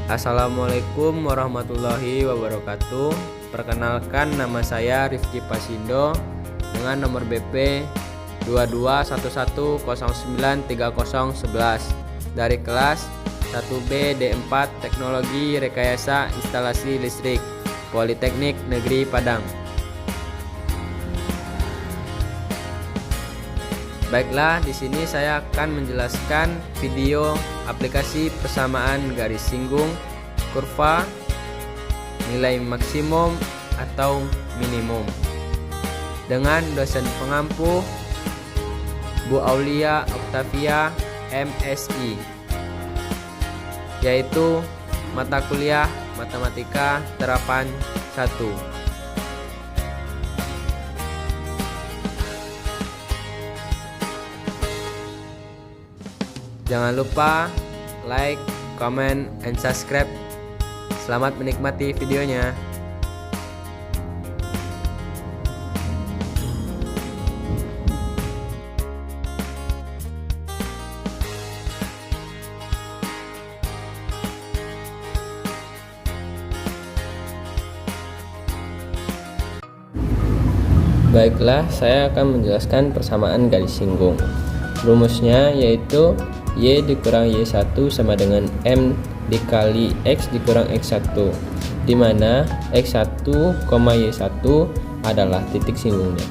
Assalamualaikum warahmatullahi wabarakatuh. Perkenalkan, nama saya Rifki Pasindo dengan nomor BP 2211093011 dari kelas 1B D4 Teknologi Rekayasa Instalasi Listrik Politeknik Negeri Padang. Baiklah, di sini saya akan menjelaskan video aplikasi persamaan garis singgung, kurva, nilai maksimum atau minimum dengan dosen pengampu Bu Aulia Oktavia MSI, yaitu mata kuliah Matematika Terapan 1. Jangan lupa like, comment, and subscribe. Selamat menikmati videonya. Baiklah, saya akan menjelaskan persamaan garis singgung. Rumusnya yaitu Y dikurang Y1 sama dengan M dikali X dikurang X1, di mana X1, Y1 adalah titik singgungnya.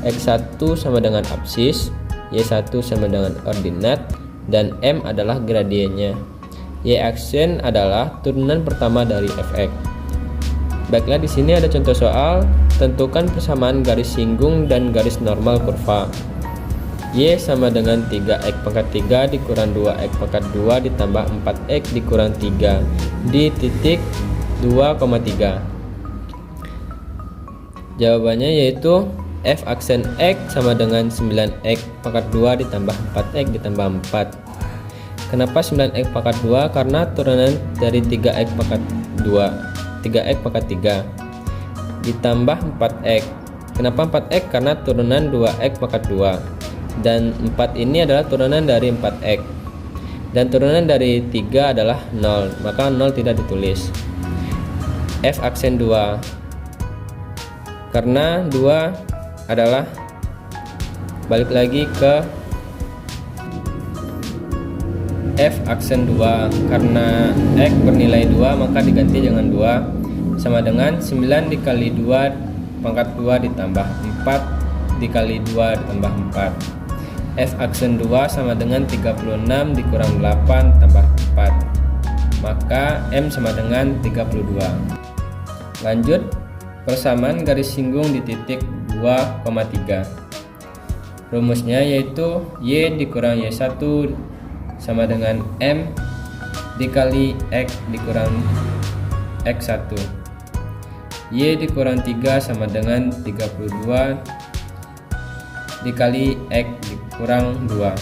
X1 sama dengan absis, Y1 sama dengan ordinat, dan M adalah gradiennya. Y aksen adalah turunan pertama dari Fx. Baiklah, di sini ada contoh soal. Tentukan persamaan garis singgung dan garis normal kurva. Y sama dengan 3x pangkat 3 dikurang 2x pangkat 2 ditambah 4x dikurang 3 di titik 2,3. Jawabannya yaitu F aksen X sama dengan 9x pangkat 2 ditambah 4x ditambah 4. Kenapa 9x pangkat 2? Karena turunan dari 3x pangkat 2, 3x pangkat 3 ditambah 4x. Kenapa 4x? Karena turunan 2x pangkat 2. Dan 4 ini adalah turunan dari 4x, dan turunan dari 3 adalah 0, maka 0 tidak ditulis. F aksen 2, karena 2 adalah, balik lagi ke F aksen 2, karena X bernilai 2 maka diganti dengan 2, sama dengan 9 dikali 2 pangkat 2 ditambah 4 dikali 2 ditambah 4. F aksen 2 sama dengan 36 dikurang 8 tambah 4, maka M sama dengan 32. Lanjut, persamaan garis singgung di titik 2,3. Rumusnya yaitu Y dikurang Y1 sama dengan M dikali X dikurang X1. Y dikurang 3 sama dengan 32 dikali X dikurang 2.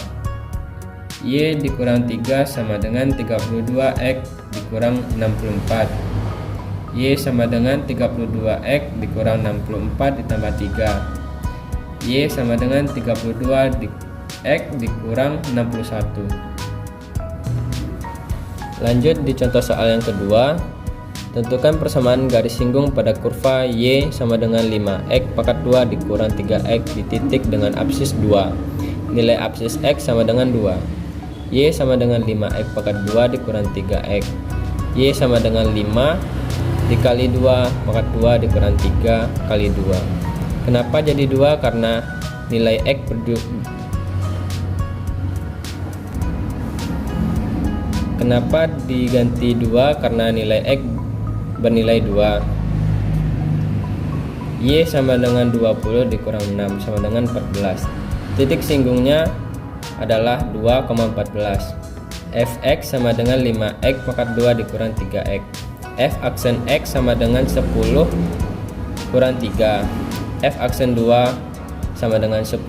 Y dikurang 3 sama dengan 32X dikurang 64. Y sama dengan 32X dikurang 64 ditambah 3. Y sama dengan 32X dikurang 61. Lanjut di contoh soal yang kedua. Tentukan persamaan garis singgung pada kurva Y sama dengan 5x pangkat 2 dikurang 3x di titik dengan absis 2. Nilai absis X sama dengan 2. Y sama dengan 5x pangkat 2 dikurang 3x. Y sama dengan 5 dikali 2 pangkat 2 dikurang 3 kali 2. Kenapa jadi 2? Karena nilai X Kenapa diganti 2? Karena nilai X bernilai 2. Y sama dengan 20 dikurang 6 sama dengan 14. Titik singgungnya adalah 2,14. Fx sama dengan 5x pangkat 2 dikurang 3x. F aksen X sama dengan 10 kurang 3. F aksen 2 sama dengan 10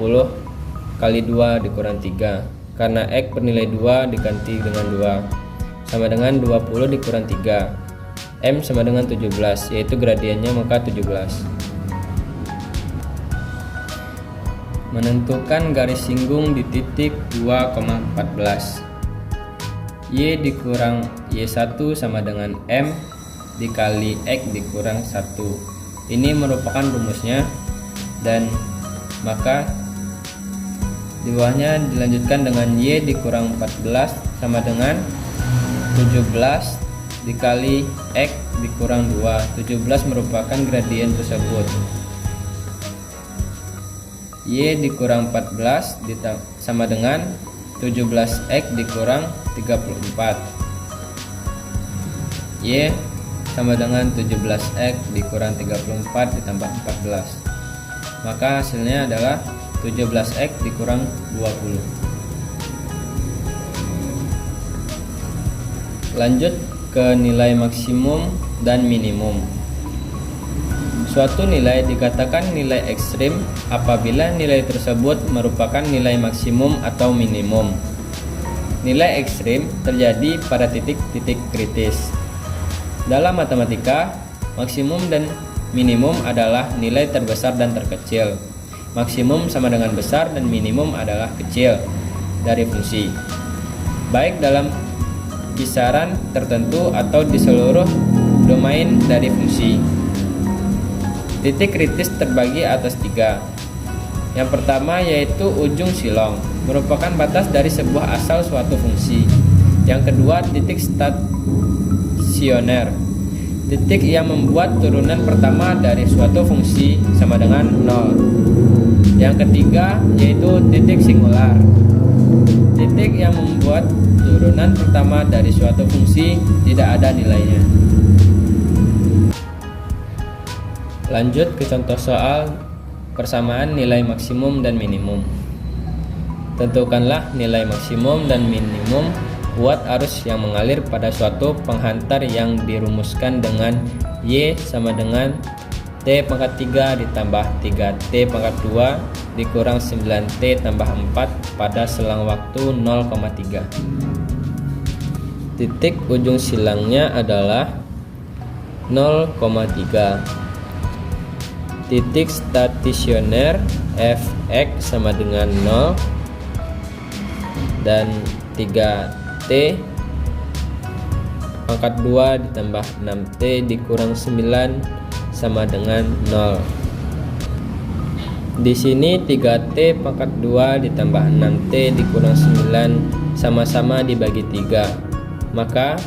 kali 2 dikurang 3. Karena X bernilai 2 diganti dengan 2, sama dengan 20 dikurang 3. M sama dengan 17, yaitu gradiennya maka 17. Menentukan garis singgung di titik 2,14. Y dikurang Y1 sama dengan M dikali X dikurang 1. Ini merupakan rumusnya, dan maka di bawahnya dilanjutkan dengan Y dikurang 14 sama dengan 17 dikali X dikurang 2. 17 merupakan gradien tersebut. Y dikurang 14 sama dengan 17X dikurang 34. Y sama dengan 17X dikurang 34 ditambah 14. Maka hasilnya adalah 17X dikurang 20. Lanjut ke nilai maksimum dan minimum. Suatu nilai dikatakan nilai ekstrim apabila nilai tersebut merupakan nilai maksimum atau minimum. Nilai ekstrim terjadi pada titik-titik kritis. Dalam matematika, maksimum dan minimum adalah nilai terbesar dan terkecil. Maksimum sama dengan besar dan minimum adalah kecil dari fungsi, baik dalam kisaran tertentu atau di seluruh domain dari fungsi. Titik kritis terbagi atas 3. Yang pertama yaitu ujung silong, merupakan batas dari sebuah asal suatu fungsi. Yang kedua titik stasioner, titik yang membuat turunan pertama dari suatu fungsi sama dengan 0. Yang ketiga yaitu titik singular, titik yang membuat turunan pertama dari suatu fungsi tidak ada nilainya. Lanjut ke contoh soal persamaan nilai maksimum dan minimum. Tentukanlah nilai maksimum dan minimum buat arus yang mengalir pada suatu penghantar yang dirumuskan dengan Y sama dengan T pangkat 3 ditambah 3T pangkat 2 dikurang 9T tambah 4 pada selang waktu 0,3. Titik ujung silangnya adalah 0,3. Titik stasioner Fx sama dengan 0 dan 3T pangkat 2 ditambah 6T dikurang 9 sama dengan 0. Di sini 3T pangkat 2 ditambah 6T dikurang 9 sama-sama dibagi 3. Maka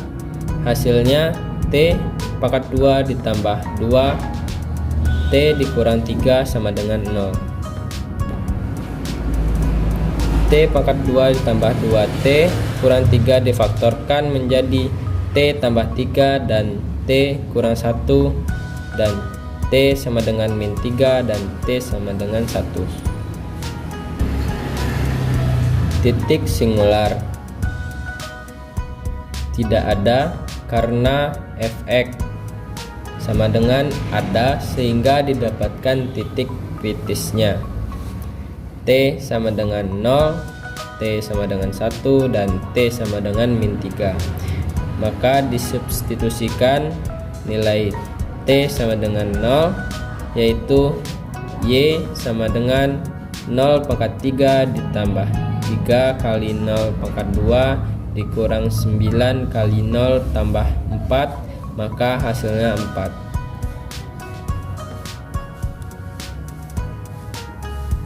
hasilnya T pangkat 2 ditambah 2 T dikurang 3 sama dengan 0. T pangkat 2 ditambah 2T kurang 3 difaktorkan menjadi T tambah 3 dan T kurang 1 dan T sama dengan min 3 dan T sama dengan 1. Titik singular tidak ada karena Fx sama dengan ada sehingga didapatkan titik kritisnya. T sama dengan 0, T sama dengan 1 dan T sama dengan min 3. Maka disubstitusikan nilai T sama dengan 0 yaitu Y sama dengan 0 pangkat 3 ditambah 3 kali 0 pangkat 2 dikurang 9 kali 0 tambah 4, maka hasilnya 4.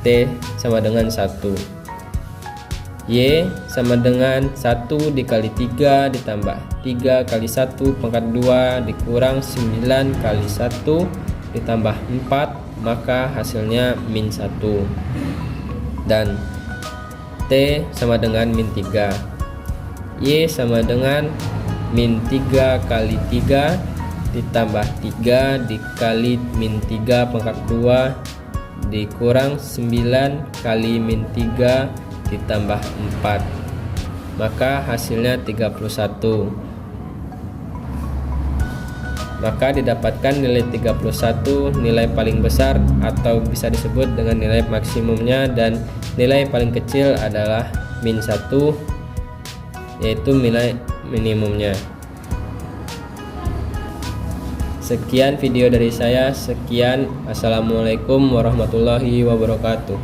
T sama dengan 1. Y sama dengan 1 dikali 3 ditambah 3 kali 1 pangkat 2 dikurang 9 kali 1 ditambah 4, maka hasilnya min 1. Dan T sama dengan min 3. Y sama dengan min 3 kali 3 ditambah 3 dikali min 3 pangkat 2 dikurang 9 kali min 3 ditambah 4, maka hasilnya 31. Maka didapatkan nilai 31 nilai paling besar atau bisa disebut dengan nilai maksimumnya, dan nilai paling kecil adalah min 1 yaitu nilai minimumnya. Sekian video dari saya. Sekian, assalamualaikum warahmatullahi wabarakatuh.